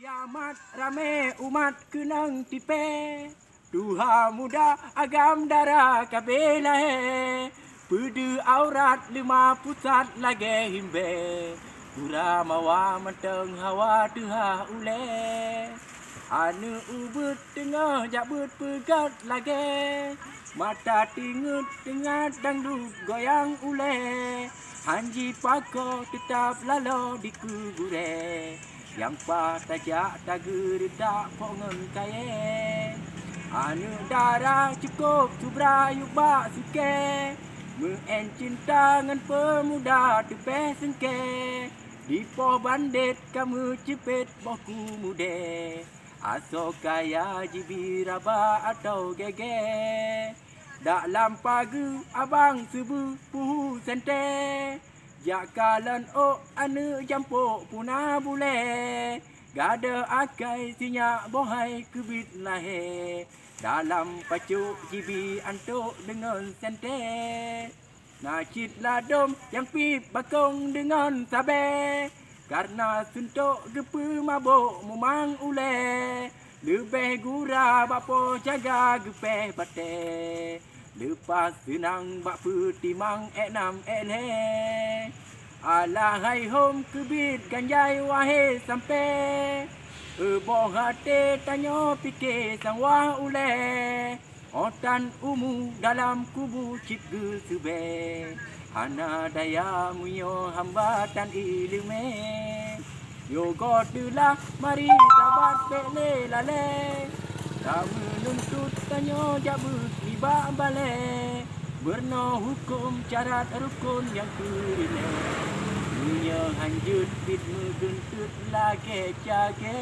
Kiamat rame umat kenang tipe, Tuha muda agam darah kabela he, Pedu aurat lima pusat lagi himbe, Pura mawa menteng hawa tuha ule, Anu ubut tengah jabut pegat lagi, Mata tingut tengah dangdut goyang ule, Hanji pako tetap lalu di kubure, Yang pa tajak tager tak pongen kaye, Anu darah cukup subra yubak suke, Meen cinta ngan pemuda tepe sengke, Di po bandit kamu cepet boku mude, Aso kaya jibi raba atau gege, Dalam pagu abang subuh puhu sente, Jak kalan anu jampuk puna bule, Gada akai sinyak bohai kubit lahe, Dalam pacuk jibi antuk dengan sente, Nakit ladom yang pip bakong dengan sabe, Karena suntuk gepe mabuk mumang ule, Lebih gura bapo jaga gepe bate, Lepas senang bak petimang enam enhe, Alahai hom kebit ganjai wahai sampai, Ebo hati tanya fikir sang wah ule, Otan umu dalam kubu cikgu sube, Hana daya muyo hambatan ilme, Yo godulah mari sabat bele lale, Tak menuntut tanya jabut libat balik, Berno hukum syarat rukun yang kerine, Dunia hanjut fit meguntut lagi cage.